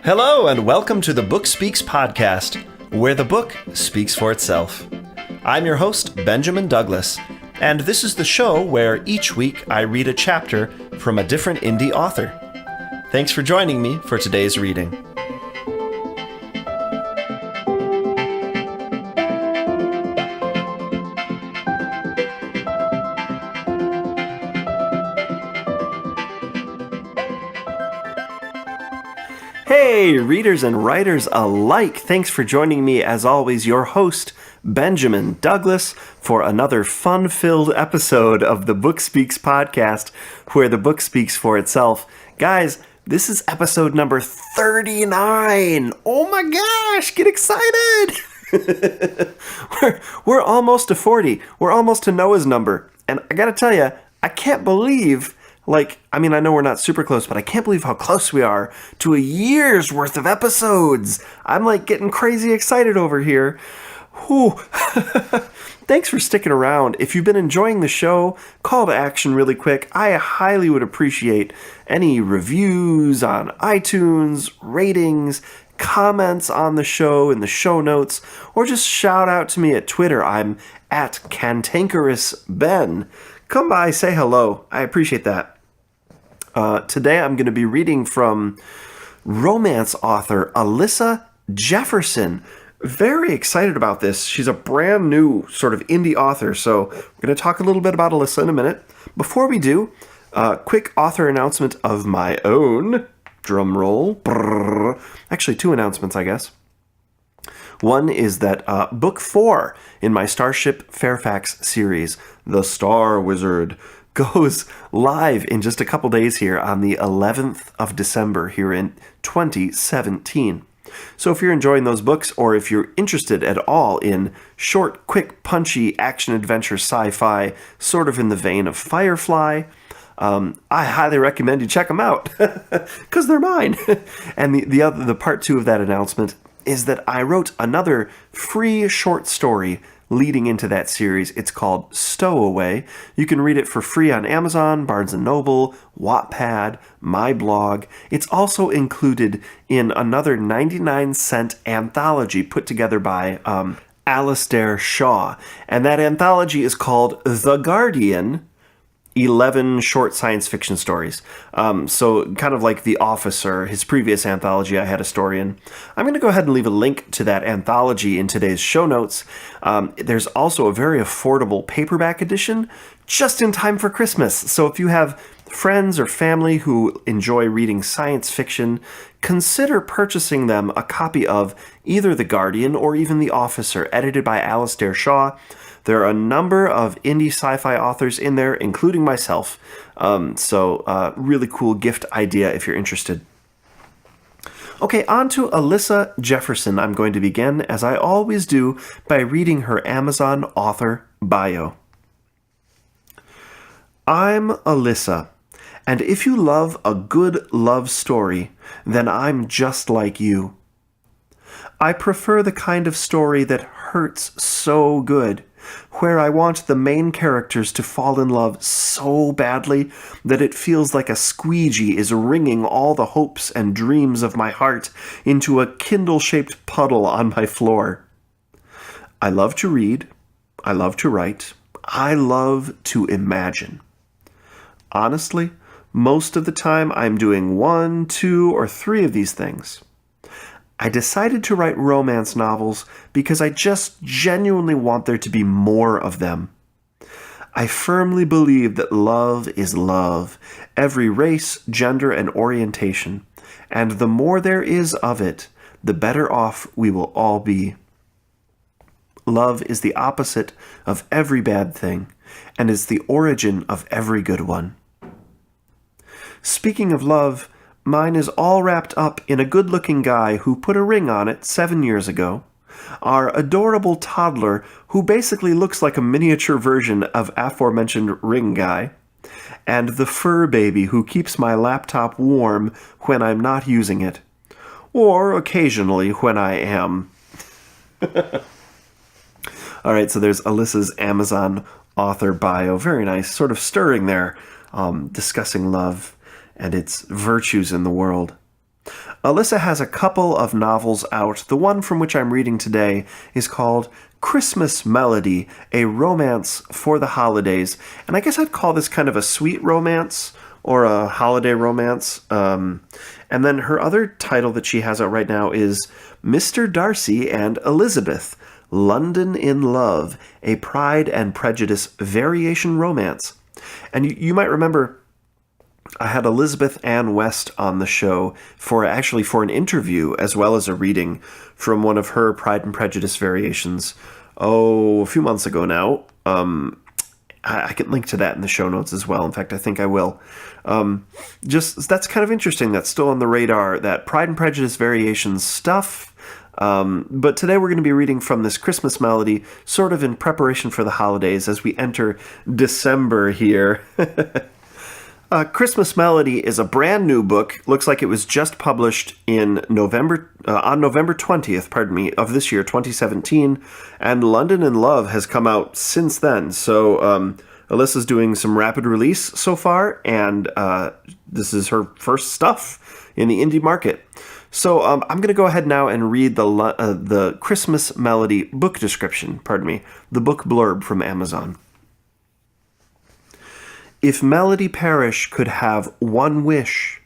Hello, and welcome to the Book Speaks podcast, where the book speaks for itself. I'm your host, Benjamin Douglas, and this is the show where each week I read a chapter from a different indie author. Thanks for joining me for today's reading. Hey, readers and writers alike, thanks for joining me as always, your host, Benjamin Douglas, for another fun-filled episode of the Book Speaks podcast, where the book speaks for itself. Guys, this is episode number 39! Oh my gosh, get excited! we're almost to 40. We're almost to Noah's number. And I gotta tell you, I can't believe... I know we're not super close, but I can't believe how close we are to a year's worth of episodes. I'm getting crazy excited over here. Whew. Thanks for sticking around. If you've been enjoying the show, call to action really quick. I highly would appreciate any reviews on iTunes, ratings, comments on the show in the show notes, or just shout out to me at Twitter. I'm at CantankerousBen. Come by, say hello. I appreciate that. Today I'm going to be reading from romance author Alyssa Jefferson. Very excited about this. She's a brand new sort of indie author, so we're going to talk a little bit about Alyssa in a minute. Before we do, quick author announcement of my own. Drum roll. Brrr. Actually, two announcements, I guess. One is that book 4 in my Starship Fairfax series, The Star Wizard, goes live in just a couple days here on the 11th of December here in 2017. So if you're enjoying those books, or if you're interested at all in short, quick, punchy action-adventure sci-fi, sort of in the vein of Firefly, I highly recommend you check them out, because they're mine. And the part 2 of that announcement is that I wrote another free short story leading into that series. It's called Stowaway. You can read it for free on Amazon, Barnes & Noble, Wattpad, my blog. It's also included in another 99-cent anthology put together by Alyssa Shaw. And that anthology is called The Guardian, 11 short science fiction stories. So kind of like The Officer, his previous anthology I had a story in. I'm going to go ahead and leave a link to that anthology in today's show notes. There's also a very affordable paperback edition just in time for Christmas. So if you have friends or family who enjoy reading science fiction, consider purchasing them a copy of either The Guardian or even The Officer, edited by Alyssa Shaw. There are a number of indie sci-fi authors in there, including myself. So really cool gift idea if you're interested. Okay, on to Alyssa Jefferson. I'm going to begin, as I always do, by reading her Amazon author bio. I'm Alyssa, and if you love a good love story, then I'm just like you. I prefer the kind of story that hurts so good, where I want the main characters to fall in love so badly that it feels like a squeegee is wringing all the hopes and dreams of my heart into a Kindle-shaped puddle on my floor. I love to read. I love to write. I love to imagine. Honestly, most of the time I'm doing 1, 2, or 3 of these things. I decided to write romance novels because I just genuinely want there to be more of them. I firmly believe that love is love, every race, gender, and orientation, and the more there is of it, the better off we will all be. Love is the opposite of every bad thing, and is the origin of every good one. Speaking of love, mine is all wrapped up in a good-looking guy who put a ring on it 7 years ago, our adorable toddler who basically looks like a miniature version of aforementioned ring guy, and the fur baby who keeps my laptop warm when I'm not using it, or occasionally when I am. All right, so there's Alyssa's Amazon author bio. Very nice, sort of stirring there, discussing love and its virtues in the world. Alyssa has a couple of novels out. The one from which I'm reading today is called Christmas Melody, a romance for the holidays. And I guess I'd call this kind of a sweet romance or a holiday romance. And then her other title that she has out right now is Mr. Darcy and Elizabeth, London in Love, a Pride and Prejudice variation romance. And you might remember I had Elizabeth Ann West on the show for an interview as well as a reading from one of her Pride and Prejudice variations, a few months ago now. I can link to that in the show notes as well. In fact, I think I will. That's kind of interesting. That's still on the radar, that Pride and Prejudice variations stuff. But today we're going to be reading from this Christmas Melody, sort of in preparation for the holidays as we enter December here. Christmas Melody is a brand new book. Looks like it was just published in November 20th, of this year, 2017. And London in Love has come out since then. So Alyssa's doing some rapid release so far, and this is her first stuff in the indie market. So I'm going to go ahead now and read the Christmas Melody book description, the book blurb from Amazon. If Melody Parrish could have one wish,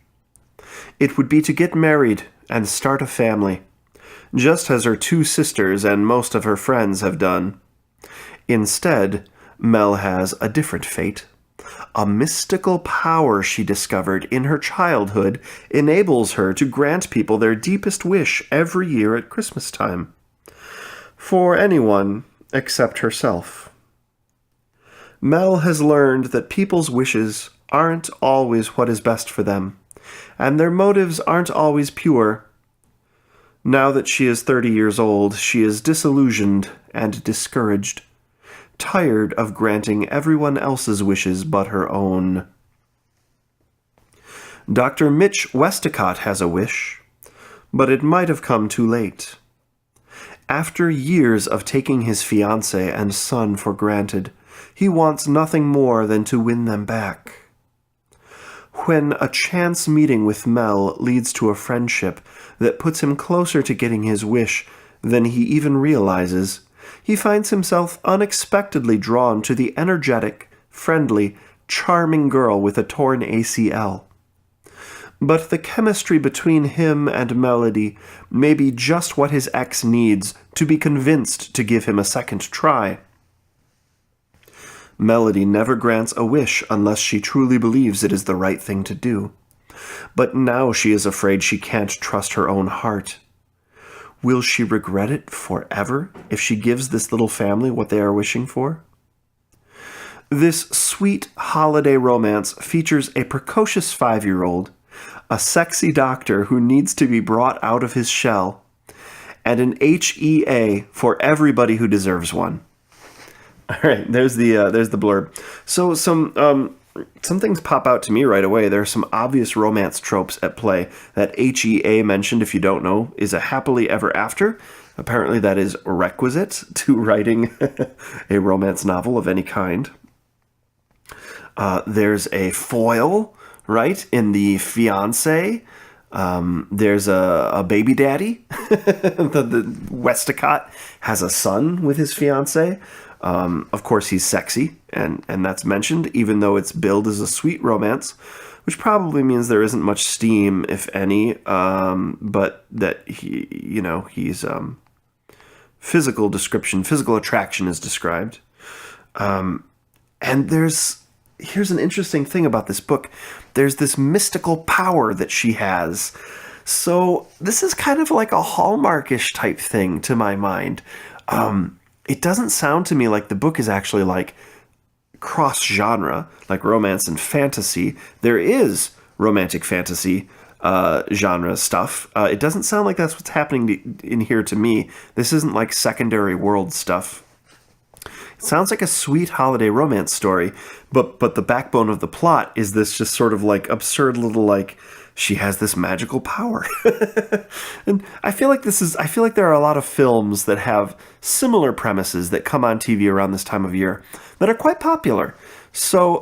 it would be to get married and start a family, just as her two sisters and most of her friends have done. Instead, Mel has a different fate. A mystical power she discovered in her childhood enables her to grant people their deepest wish every year at Christmas time. For anyone except herself. Mel has learned that people's wishes aren't always what is best for them, and their motives aren't always pure. Now that she is 30 years old, she is disillusioned and discouraged, tired of granting everyone else's wishes but her own. Dr. Mitch Westacott has a wish, but it might have come too late. After years of taking his fiancée and son for granted, he wants nothing more than to win them back. When a chance meeting with Mel leads to a friendship that puts him closer to getting his wish than he even realizes, he finds himself unexpectedly drawn to the energetic, friendly, charming girl with a torn ACL. But the chemistry between him and Melody may be just what his ex needs to be convinced to give him a second try. Melody never grants a wish unless she truly believes it is the right thing to do. But now she is afraid she can't trust her own heart. Will she regret it forever if she gives this little family what they are wishing for? This sweet holiday romance features a precocious 5-year-old, a sexy doctor who needs to be brought out of his shell, and an HEA for everybody who deserves one. All right, there's the blurb. So some things pop out to me right away. There are some obvious romance tropes at play. That HEA mentioned, if you don't know, is a happily ever after. Apparently that is requisite to writing a romance novel of any kind. There's a foil, right, in the fiancé. There's a baby daddy. the Westacott has a son with his fiancé. Of course, he's sexy, and that's mentioned, even though it's billed as a sweet romance, which probably means there isn't much steam, if any, but that he's physical attraction is described. And here's an interesting thing about this book. There's this mystical power that she has. So this is kind of like a Hallmarkish type thing to my mind. It doesn't sound to me like the book is actually like cross-genre, like romance and fantasy. There is romantic fantasy genre stuff. It doesn't sound like that's what's happening in here to me. This isn't like secondary world stuff. It sounds like a sweet holiday romance story, but the backbone of the plot is this just sort of like absurd little like she has this magical power. And I feel like there are a lot of films that have similar premises that come on TV around this time of year that are quite popular. So,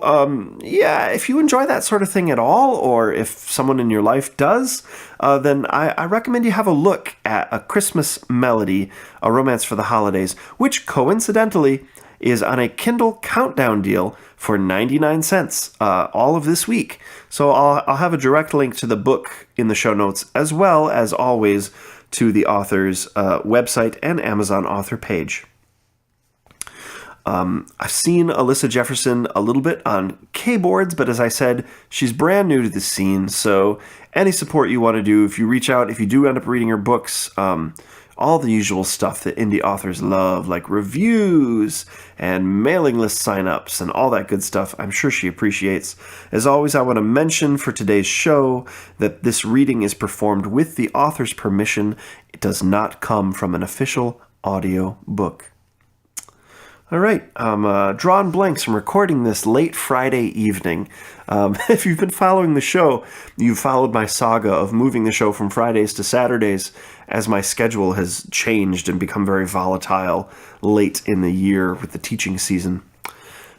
yeah, if you enjoy that sort of thing at all, or if someone in your life does, then I recommend you have a look at A Christmas Melody, A Romance for the Holidays, which coincidentally is on a Kindle countdown deal for 99 cents all of this week. So I'll have a direct link to the book in the show notes, as well as always to the author's website and Amazon author page. I've seen Alyssa Jefferson a little bit on keyboards, but as I said, she's brand new to the scene, so any support you want to do, if you reach out, if you do end up reading her books, all the usual stuff that indie authors love, like reviews and mailing list signups and all that good stuff, I'm sure she appreciates. As always, I want to mention for today's show that this reading is performed with the author's permission. It does not come from an official audio book. All right, I'm drawing blanks from recording this late Friday evening. If you've been following the show, you've followed my saga of moving the show from Fridays to Saturdays as my schedule has changed and become very volatile late in the year with the teaching season.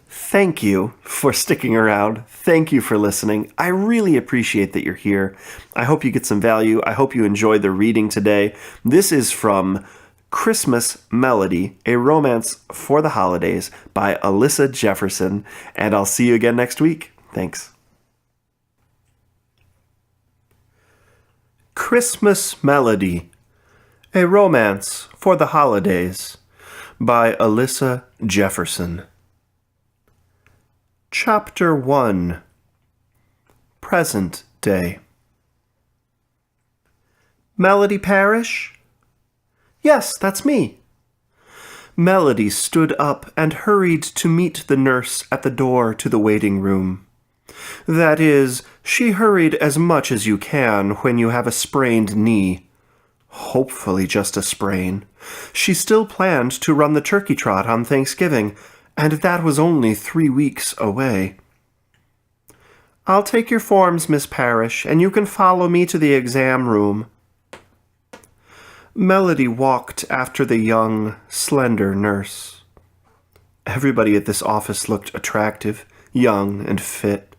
Thank you for sticking around. Thank you for listening. I really appreciate that you're here. I hope you get some value. I hope you enjoyed the reading today. This is from Christmas Melody, A Romance for the Holidays by Alyssa Jefferson, and I'll see you again next week. Thanks. Christmas Melody, A Romance for the Holidays by Alyssa Jefferson. Chapter 1, Present Day. Melody Parrish? Yes, that's me. Melody stood up and hurried to meet the nurse at the door to the waiting room. That is, she hurried as much as you can when you have a sprained knee. Hopefully just a sprain. She still planned to run the turkey trot on Thanksgiving, and that was only 3 weeks away. I'll take your forms, Miss Parrish, and you can follow me to the exam room. Melody walked after the young, slender nurse. Everybody at this office looked attractive, young, and fit.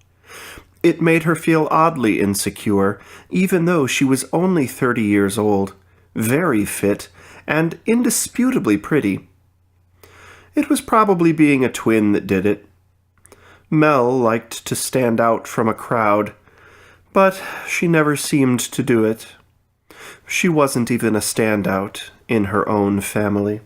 It made her feel oddly insecure, even though she was only 30 years old, very fit, and indisputably pretty. It was probably being a twin that did it. Mel liked to stand out from a crowd, but she never seemed to do it. She wasn't even a standout in her own family.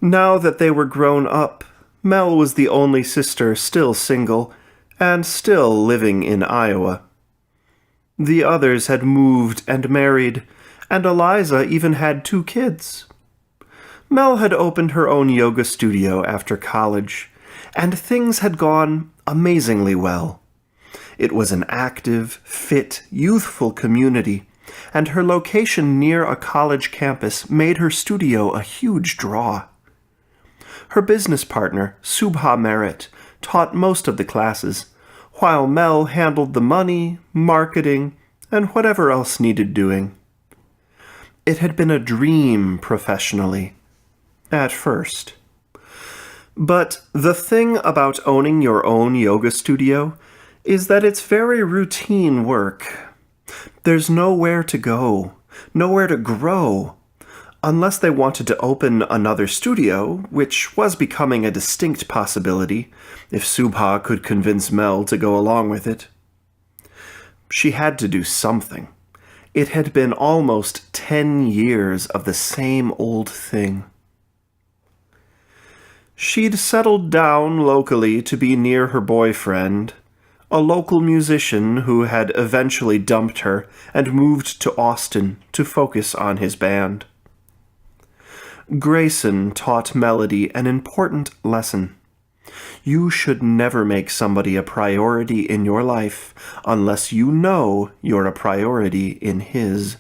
Now that they were grown up, Mel was the only sister still single and still living in Iowa. The others had moved and married, and Eliza even had 2 kids. Mel had opened her own yoga studio after college, and things had gone amazingly well. It was an active, fit, youthful community, and her location near a college campus made her studio a huge draw. Her business partner, Subha Merritt, taught most of the classes, while Mel handled the money, marketing, and whatever else needed doing. It had been a dream professionally, at first. But the thing about owning your own yoga studio is that it's very routine work. There's nowhere to go, nowhere to grow, unless they wanted to open another studio, which was becoming a distinct possibility, if Subha could convince Mel to go along with it. She had to do something. It had been almost 10 years of the same old thing. She'd settled down locally to be near her boyfriend, a local musician who had eventually dumped her and moved to Austin to focus on his band. Grayson taught Melody an important lesson. You should never make somebody a priority in your life unless you know you're a priority in his.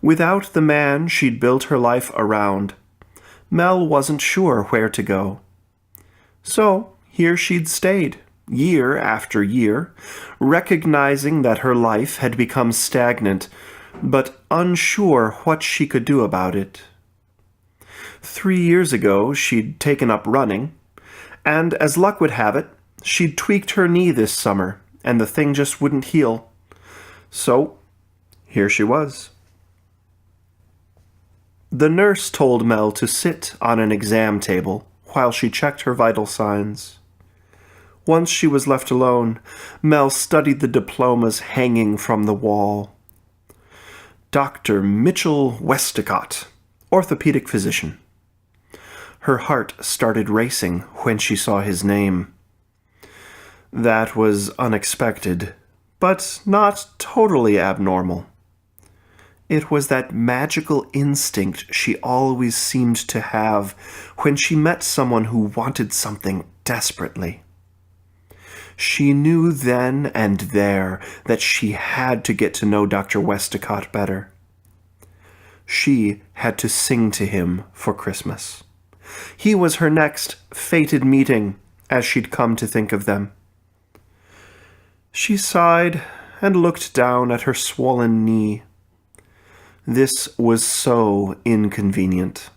Without the man she'd built her life around, Mel wasn't sure where to go. So here she'd stayed, year after year, recognizing that her life had become stagnant, but unsure what she could do about it. 3 years ago, she'd taken up running, And as luck would have it, she'd tweaked her knee this summer, and the thing just wouldn't heal. So, here she was. The nurse told Mel to sit on an exam table while she checked her vital signs. Once she was left alone, Mel studied the diplomas hanging from the wall. Dr. Mitchell Westacott, orthopedic physician. Her heart started racing when she saw his name. That was unexpected, but not totally abnormal. It was that magical instinct she always seemed to have when she met someone who wanted something desperately. She knew then and there that she had to get to know Dr. Westacott better. She had to sing to him for Christmas. He was her next fated meeting, as she'd come to think of them. She sighed and looked down at her swollen knee. This was so inconvenient.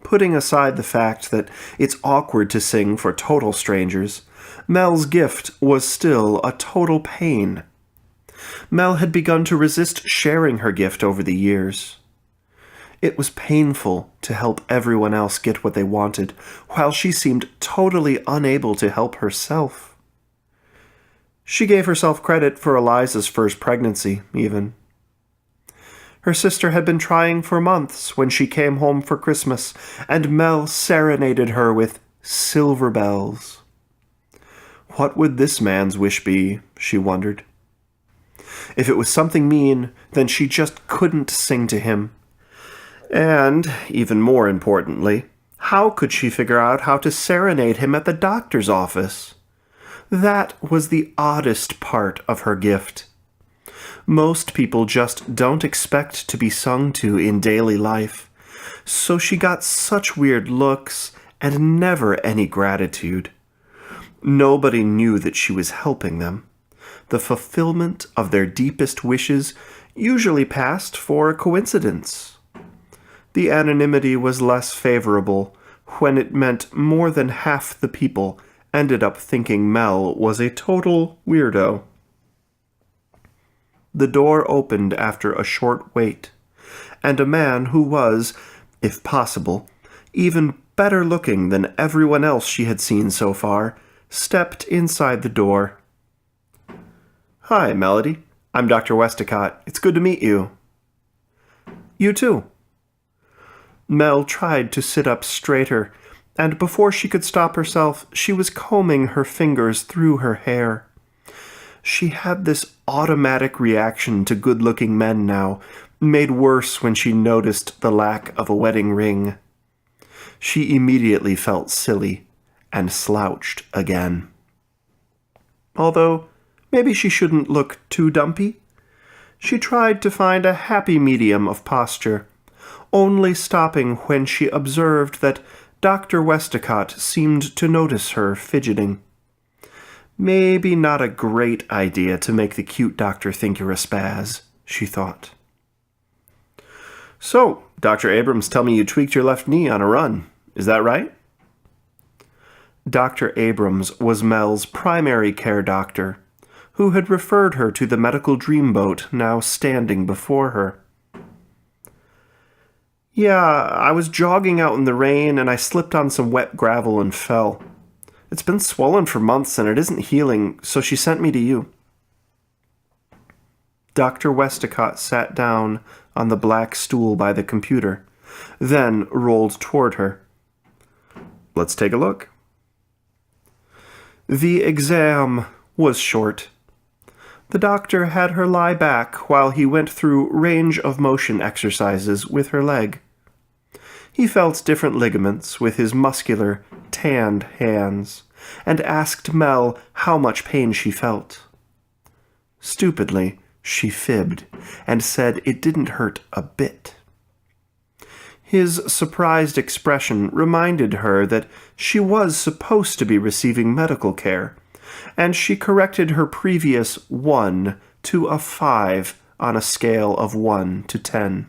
Putting aside the fact that it's awkward to sing for total strangers, Mel's gift was still a total pain. Mel had begun to resist sharing her gift over the years. It was painful to help everyone else get what they wanted, while she seemed totally unable to help herself. She gave herself credit for Eliza's first pregnancy, even. Her sister had been trying for months when she came home for Christmas, and Mel serenaded her with silver bells. What would this man's wish be, she wondered. If it was something mean, then she just couldn't sing to him. And, even more importantly, how could she figure out how to serenade him at the doctor's office? That was the oddest part of her gift. Most people just don't expect to be sung to in daily life, so she got such weird looks and never any gratitude. Nobody knew that she was helping them. The fulfillment of their deepest wishes usually passed for a coincidence. The anonymity was less favorable when it meant more than half the people ended up thinking Mel was a total weirdo. The door opened after a short wait, and a man who was, if possible, even better looking than everyone else she had seen so far, stepped inside the door. "Hi, Melody. I'm Dr. Westacott. It's good to meet you." "You too." Mel tried to sit up straighter, and before she could stop herself, she was combing her fingers through her hair. She had this automatic reaction to good-looking men now, made worse when she noticed the lack of a wedding ring. She immediately felt silly and slouched again. Although, maybe she shouldn't look too dumpy. She tried to find a happy medium of posture, only stopping when she observed that Dr. Westacott seemed to notice her fidgeting. Maybe not a great idea to make the cute doctor think you're a spaz, she thought. "So, Dr. Abrams, tell me you tweaked your left knee on a run. Is that right?" Dr. Abrams was Mel's primary care doctor, who had referred her to the medical dreamboat now standing before her. "Yeah, I was jogging out in the rain and I slipped on some wet gravel and fell. It's been swollen for months and it isn't healing, so she sent me to you." Dr. Westacott sat down on the black stool by the computer, then rolled toward her. "Let's take a look." The exam was short. The doctor had her lie back while he went through range of motion exercises with her leg. He felt different ligaments with his muscular, tanned hands, and asked Mel how much pain she felt. Stupidly, she fibbed and said it didn't hurt a bit. His surprised expression reminded her that she was supposed to be receiving medical care, and she corrected her previous 1 to a 5 on a scale of 1 to 10.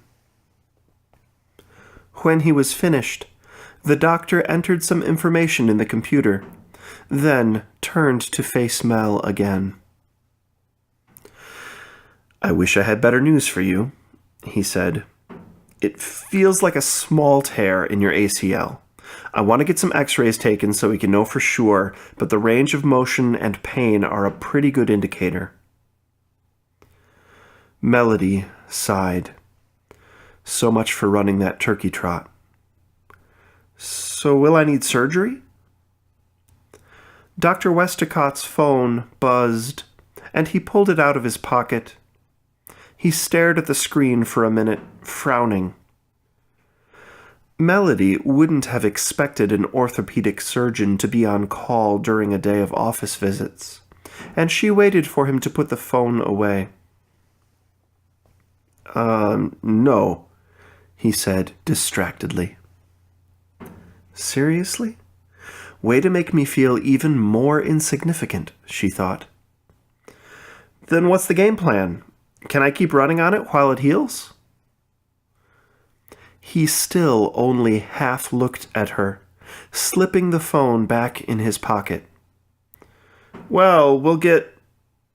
When he was finished, The doctor entered some information in the computer, then turned to face Mel again. "I wish I had better news for you," he said. "It feels like a small tear in your ACL. I want to get some x-rays taken so we can know for sure, but the range of motion and pain are a pretty good indicator." Melody sighed. So much for running that turkey trot. "So will I need surgery?" Dr. Westacott's phone buzzed, and he pulled it out of his pocket. He stared at the screen for a minute, frowning. Melody wouldn't have expected an orthopedic surgeon to be on call during a day of office visits, and she waited for him to put the phone away. No," he said distractedly. "Seriously? Way to make me feel even more insignificant," she thought. "Then what's the game plan? Can I keep running on it while it heals?" He still only half looked at her, slipping the phone back in his pocket. "Well, we'll get...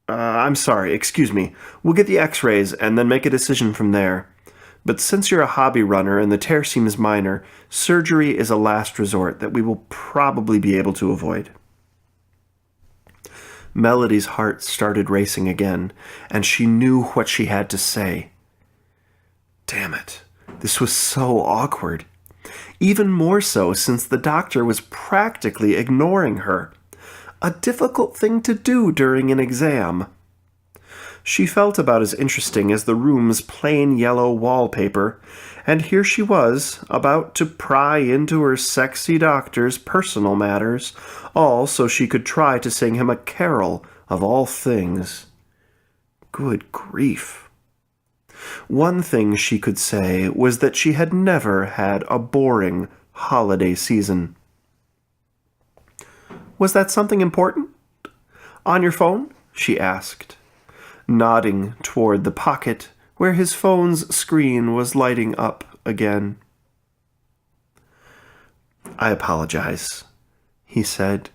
excuse me. We'll get the x-rays and then make a decision from there. But since you're a hobby runner and the tear seems minor, surgery is a last resort that we will probably be able to avoid." Melody's heart started racing again, and she knew what she had to say. Damn it. This was so awkward. Even more so since the doctor was practically ignoring her. A difficult thing to do during an exam. She felt about as interesting as the room's plain yellow wallpaper, and here she was, about to pry into her sexy doctor's personal matters, all so she could try to sing him a carol of all things. Good grief. One thing she could say was that she had never had a boring holiday season. "Was that something important? On your phone?" she asked, nodding toward the pocket where his phone's screen was lighting up again. "I apologize," he said,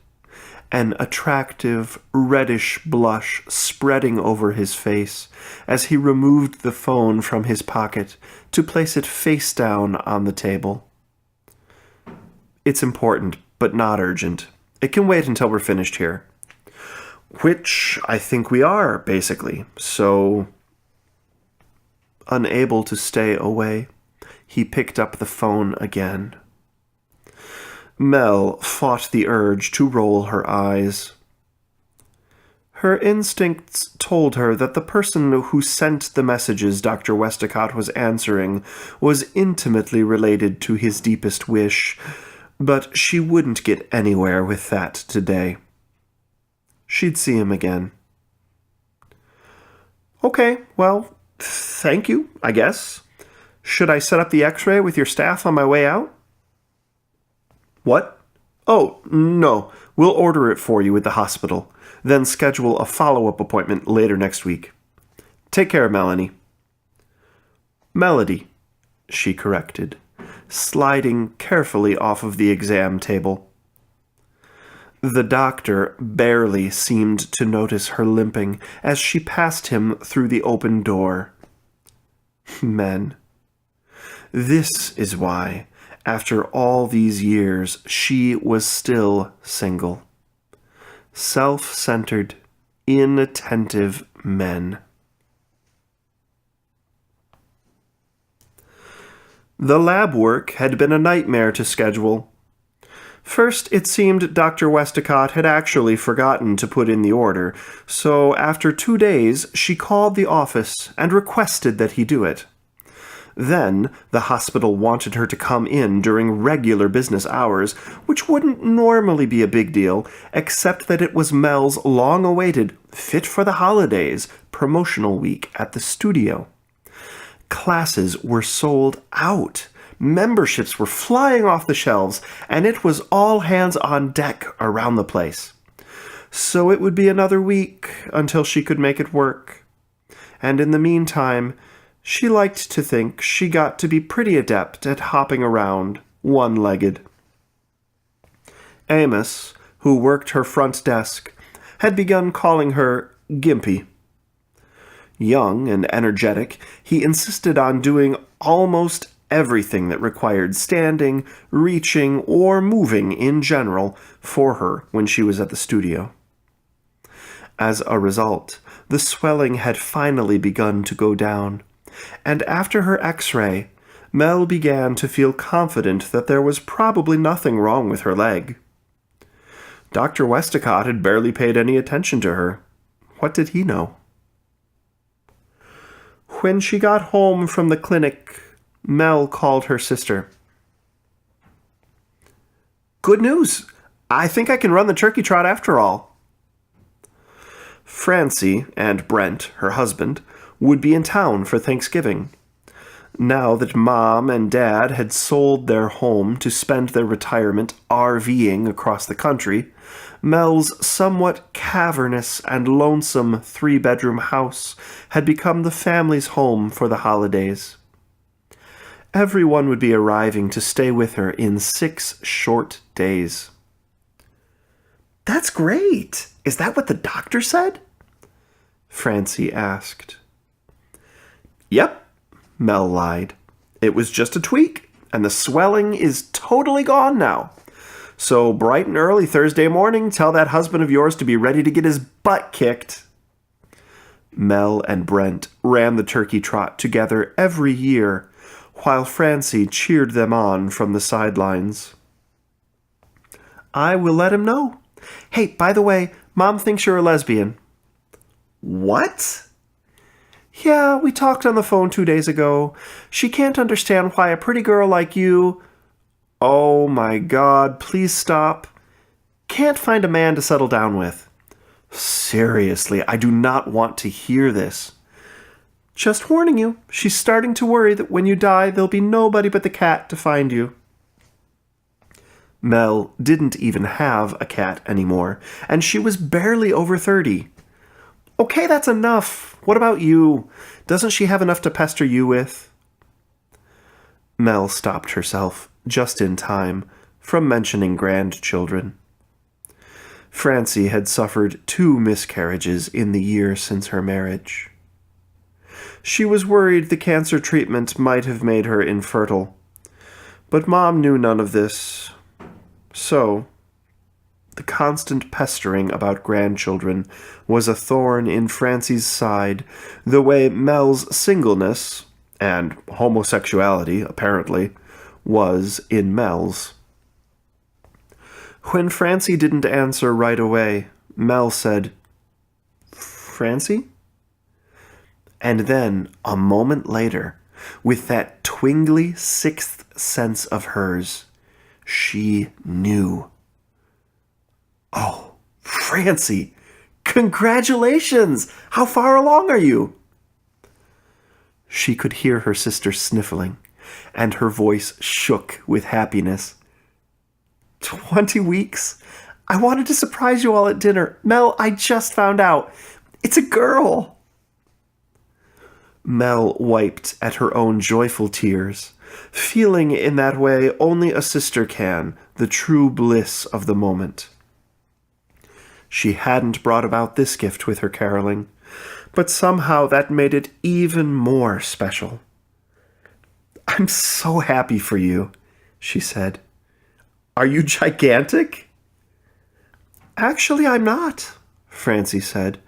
an attractive reddish blush spreading over his face as he removed the phone from his pocket to place it face down on the table. "It's important, but not urgent. It can wait until we're finished here." "Which I think we are, basically, so..." Unable to stay away, he picked up the phone again. Mel fought the urge to roll her eyes. Her instincts told her that the person who sent the messages Dr. Westacott was answering was intimately related to his deepest wish, but she wouldn't get anywhere with that today. She'd see him again. "Okay, well, thank you, I guess. Should I set up the x-ray with your staff on my way out?" "What? Oh, no. We'll order it for you at the hospital, then schedule a follow-up appointment later next week. Take care, Melanie." "Melody," she corrected, sliding carefully off of the exam table. The doctor barely seemed to notice her limping as she passed him through the open door. Men. This is why, after all these years, she was still single. Self-centered, inattentive men. The lab work had been a nightmare to schedule. First, it seemed Dr. Westacott had actually forgotten to put in the order, so after 2 days she called the office and requested that he do it. Then, the hospital wanted her to come in during regular business hours, which wouldn't normally be a big deal, except that it was Mel's long-awaited, fit-for-the-holidays promotional week at the studio. Classes were sold out. Memberships were flying off the shelves, and it was all hands on deck around the place. So it would be another week until she could make it work. And in the meantime, she liked to think she got to be pretty adept at hopping around, one-legged. Amos, who worked her front desk, had begun calling her Gimpy. Young and energetic, he insisted on doing almost everything that required standing, reaching, or moving in general for her when she was at the studio. As a result, the swelling had finally begun to go down, and after her x-ray, Mel began to feel confident that there was probably nothing wrong with her leg. Dr. Westacott had barely paid any attention to her. What did he know? When she got home from the clinic, Mel called her sister. "Good news! I think I can run the turkey trot after all." Francie and Brent, her husband, would be in town for Thanksgiving. Now that Mom and Dad had sold their home to spend their retirement RVing across the country, Mel's somewhat cavernous and lonesome 3-bedroom house had become the family's home for the holidays. Everyone would be arriving to stay with her in 6 short days. "That's great! Is that what the doctor said?" Francie asked. "Yep," Mel lied. "It was just a tweak, and the swelling is totally gone now. So bright and early Thursday morning, tell that husband of yours to be ready to get his butt kicked." Mel and Brent ran the turkey trot together every year, while Francie cheered them on from the sidelines. "I will let him know. Hey, by the way, Mom thinks you're a lesbian." "What?" "Yeah, we talked on the phone 2 days ago. She can't understand why a pretty girl like you—" "Oh my God, please stop." "Can't find a man to settle down with." "Seriously, I do not want to hear this." "Just warning you, she's starting to worry that when you die, there'll be nobody but the cat to find you." Mel didn't even have a cat anymore, and she was barely over 30. "Okay, that's enough. What about you? Doesn't she have enough to pester you with?" Mel stopped herself, just in time, from mentioning grandchildren. Francie had suffered 2 miscarriages in the year since her marriage. She was worried the cancer treatment might have made her infertile, but Mom knew none of this. So, the constant pestering about grandchildren was a thorn in Francie's side, the way Mel's singleness, and homosexuality, apparently, was in Mel's. When Francie didn't answer right away, Mel said, "Francie?" And then, a moment later, with that twingly 6th sense of hers, she knew. "Oh, Francie! Congratulations! How far along are you?" She could hear her sister sniffling, and her voice shook with happiness. 20 weeks? I wanted to surprise you all at dinner. Mel, I just found out. It's a girl!" Mel wiped at her own joyful tears, feeling in that way only a sister can, the true bliss of the moment. She hadn't brought about this gift with her caroling, but somehow that made it even more special. "I'm so happy for you," she said. "Are you gigantic?" "Actually, I'm not," Francie said.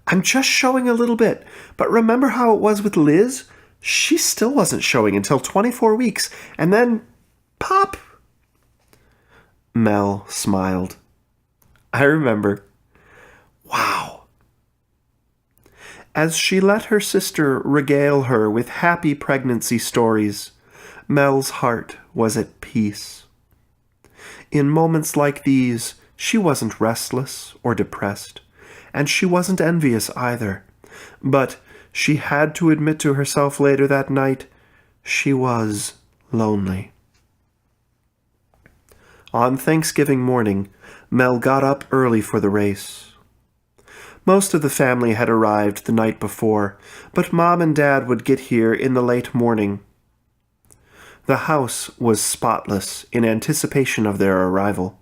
"I'm just showing a little bit, but remember how it was with Liz? She still wasn't showing until 24 weeks, and then, pop!" Mel smiled. "I remember." "Wow." As she let her sister regale her with happy pregnancy stories, Mel's heart was at peace. In moments like these, she wasn't restless or depressed, and she wasn't envious either. But she had to admit to herself later that night she was lonely. On Thanksgiving morning, Mel got up early for the race. Most of the family had arrived the night before, but Mom and Dad would get here in the late morning. The house was spotless in anticipation of their arrival,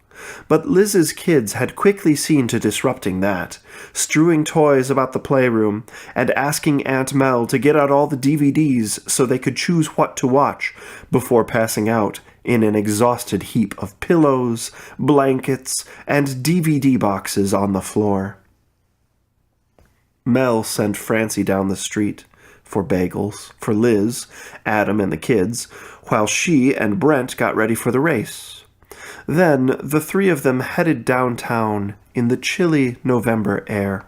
But Liz's kids had quickly seen to disrupting that, strewing toys about the playroom and asking Aunt Mel to get out all the DVDs so they could choose what to watch before passing out in an exhausted heap of pillows, blankets, and DVD boxes on the floor. Mel sent Francie down the street for bagels for Liz, Adam, and the kids, while she and Brent got ready for the race. Then the three of them headed downtown in the chilly November air.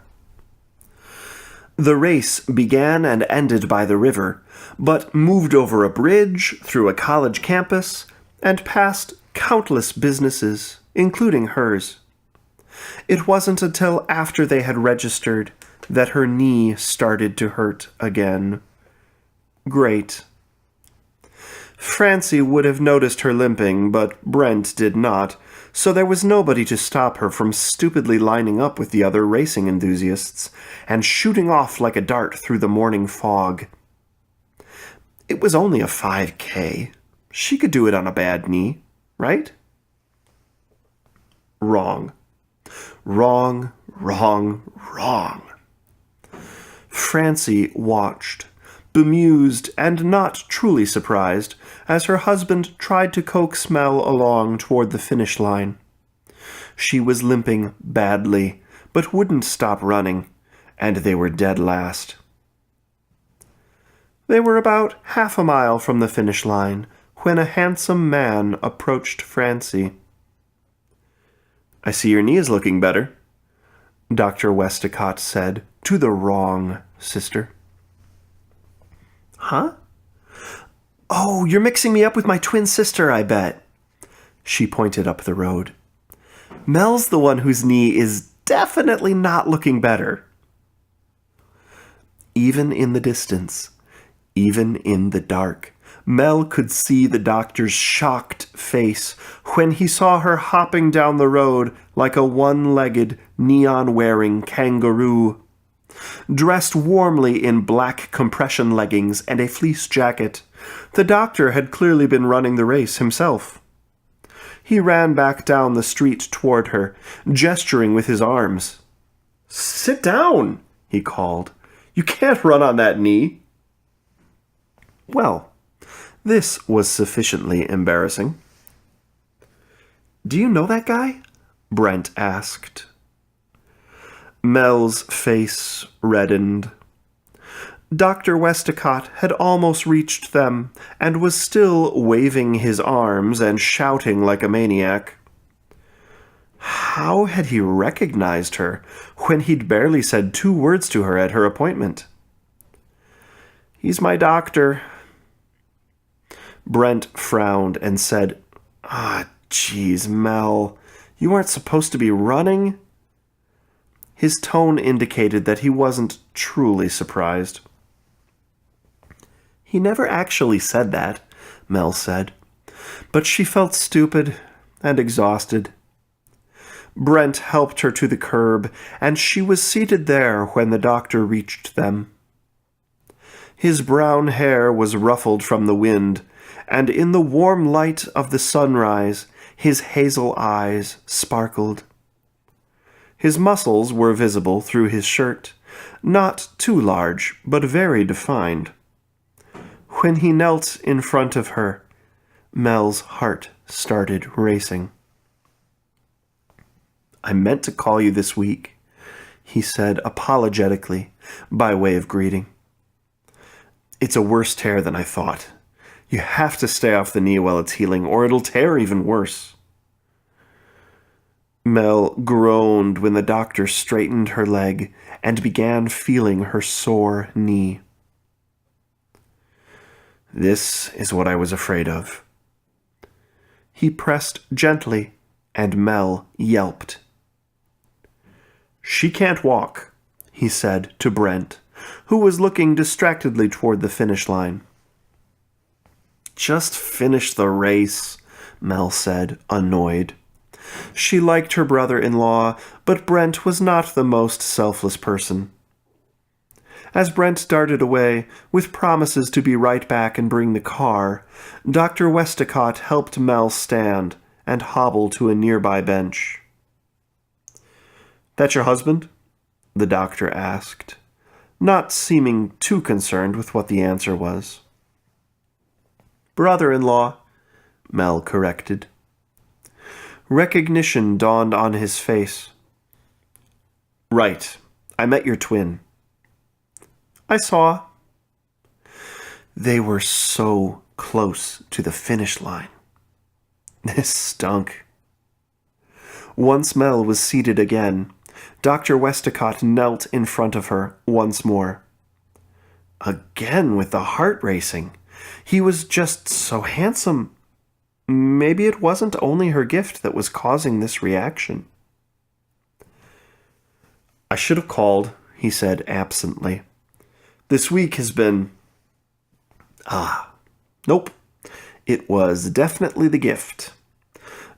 The race began and ended by the river, but moved over a bridge, through a college campus, and past countless businesses, including hers. It wasn't until after they had registered that her knee started to hurt again. Great. Francie would have noticed her limping, but Brent did not, so there was nobody to stop her from stupidly lining up with the other racing enthusiasts and shooting off like a dart through the morning fog. It was only a 5K. She could do it on a bad knee, right? Wrong. Wrong, wrong, wrong. Francie watched, bemused and not truly surprised, as her husband tried to coax Mel along toward the finish line. She was limping badly, but wouldn't stop running, and they were dead last. They were about half a mile from the finish line when a handsome man approached Francie. "I see your knee is looking better," Dr. Westacott said to the wrong sister. "Huh? Oh, you're mixing me up with my twin sister, I bet." She pointed up the road. "Mel's the one whose knee is definitely not looking better." Even in the distance, even in the dark, Mel could see the doctor's shocked face when he saw her hopping down the road like a one-legged, neon-wearing kangaroo. Dressed warmly in black compression leggings and a fleece jacket, the doctor had clearly been running the race himself. He ran back down the street toward her, gesturing with his arms. "Sit down," he called. "You can't run on that knee." Well, this was sufficiently embarrassing. "Do you know that guy?" Brent asked. Mel's face reddened. Dr. Westacott had almost reached them and was still waving his arms and shouting like a maniac. How had he recognized her when he'd barely said 2 words to her at her appointment? "He's my doctor." Brent frowned and said, Geez, Mel, you aren't supposed to be running?" His tone indicated that he wasn't truly surprised. "He never actually said that," Mel said, but she felt stupid and exhausted. Brent helped her to the curb, and she was seated there when the doctor reached them. His brown hair was ruffled from the wind, and in the warm light of the sunrise, his hazel eyes sparkled. His muscles were visible through his shirt, not too large, but very defined. When he knelt in front of her, Mel's heart started racing. "I meant to call you this week," he said apologetically, by way of greeting. "It's a worse tear than I thought. You have to stay off the knee while it's healing, or it'll tear even worse." Mel groaned when the doctor straightened her leg and began feeling her sore knee. "This is what I was afraid of." He pressed gently, and Mel yelped. "She can't walk," he said to Brent, who was looking distractedly toward the finish line. "Just finish the race," Mel said, annoyed. She liked her brother-in-law, but Brent was not the most selfless person. As Brent darted away, with promises to be right back and bring the car, Dr. Westacott helped Mel stand and hobble to a nearby bench. "That your husband?" the doctor asked, not seeming too concerned with what the answer was. "Brother-in-law," Mel corrected. Recognition dawned on his face. "Right. I met your twin." "I saw." They were so close to the finish line. This stunk. Once Mel was seated again, Dr. Westacott knelt in front of her once more. Again with the heart racing. He was just so handsome. Maybe it wasn't only her gift that was causing this reaction. "I should have called," he said absently. "This week has been..." Nope. It was definitely the gift.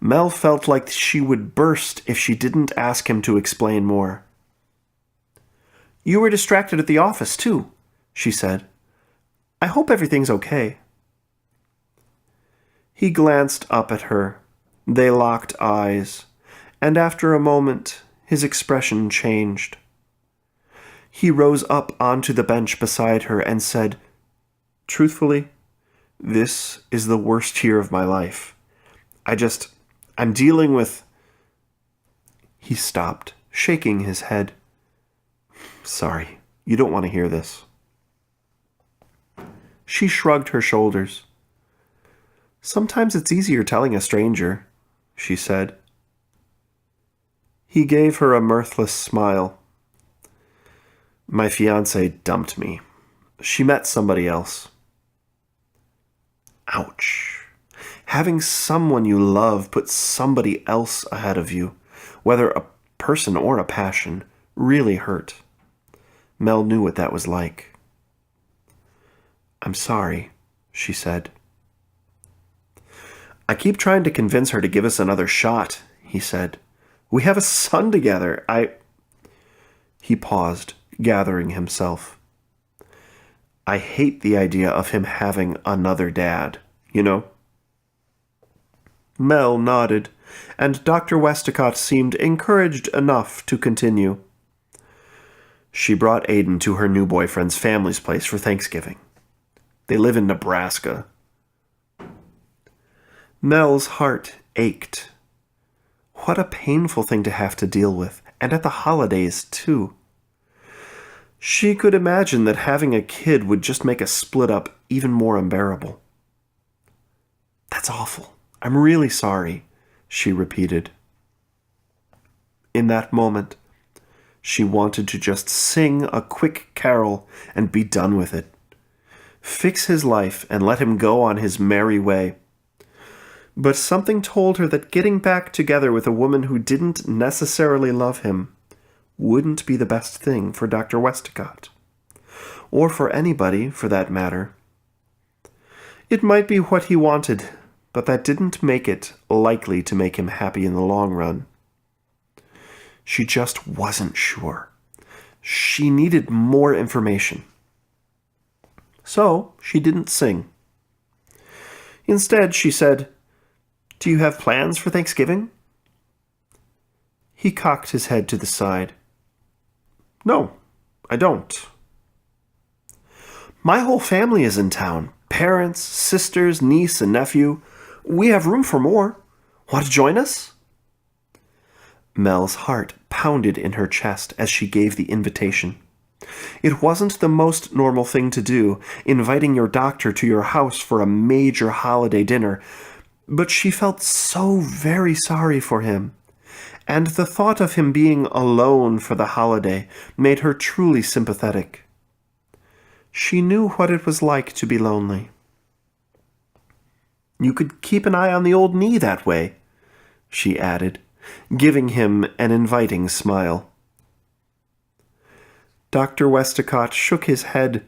Mel felt like she would burst if she didn't ask him to explain more. "You were distracted at the office, too," she said. "I hope everything's okay." He glanced up at her. They locked eyes, and after a moment, his expression changed. He rose up onto the bench beside her and said, "Truthfully, this is the worst year of my life. I'm dealing with..." He stopped, shaking his head. "Sorry, you don't want to hear this." She shrugged her shoulders. "Sometimes it's easier telling a stranger," she said. He gave her a mirthless smile. "My fiancée dumped me. She met somebody else." Ouch. Having someone you love put somebody else ahead of you, whether a person or a passion, really hurt. Mel knew what that was like. "I'm sorry," she said. "I keep trying to convince her to give us another shot," he said. "We have a son together. He paused, gathering himself. "I hate the idea of him having another dad, you know?" Mel nodded, and Dr. Westacott seemed encouraged enough to continue. "She brought Aiden to her new boyfriend's family's place for Thanksgiving. They live in Nebraska." Mel's heart ached. What a painful thing to have to deal with, and at the holidays, too. She could imagine that having a kid would just make a split up even more unbearable. "That's awful. I'm really sorry," she repeated. In that moment, she wanted to just sing a quick carol and be done with it. Fix his life and let him go on his merry way. But something told her that getting back together with a woman who didn't necessarily love him wouldn't be the best thing for Dr. Westacott. Or for anybody, for that matter. It might be what he wanted, but that didn't make it likely to make him happy in the long run. She just wasn't sure. She needed more information. So she didn't sing. Instead, she said, "Do you have plans for Thanksgiving?" He cocked his head to the side. "No, I don't." "My whole family is in town. Parents, sisters, niece, and nephew. We have room for more. Want to join us?" Mel's heart pounded in her chest as she gave the invitation. It wasn't the most normal thing to do, inviting your doctor to your house for a major holiday dinner, but she felt so very sorry for him, and the thought of him being alone for the holiday made her truly sympathetic. She knew what it was like to be lonely. "You could keep an eye on the old knee that way," she added, giving him an inviting smile. Dr. Westacott shook his head,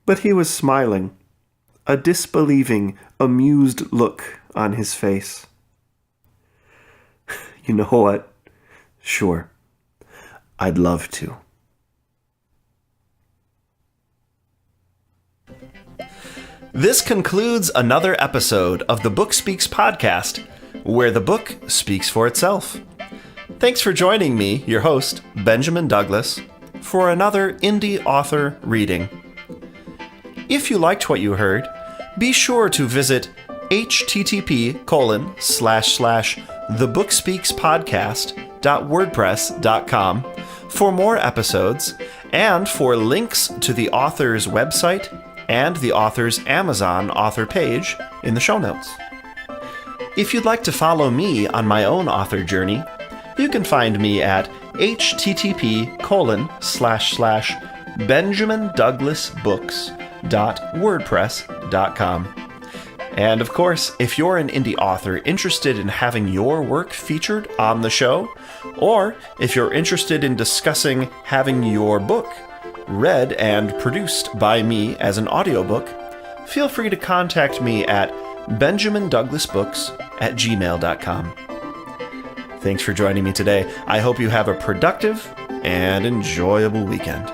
but he was smiling, a disbelieving, amused look on his face. "You know what? Sure. I'd love to." This concludes another episode of the Book Speaks podcast, where the book speaks for itself. Thanks for joining me, your host, Benjamin Douglas, for another indie author reading. If you liked what you heard, be sure to visit http://thebookspeakspodcast.wordpress.com for more episodes and for links to the author's website and the author's Amazon author page in the show notes. If you'd like to follow me on my own author journey, you can find me at http://benjamindouglasbooks.wordpress.com. And of course, if you're an indie author interested in having your work featured on the show, or if you're interested in discussing having your book read and produced by me as an audiobook, feel free to contact me at benjamindouglasbooks@gmail.com. Thanks for joining me today. I hope you have a productive and enjoyable weekend.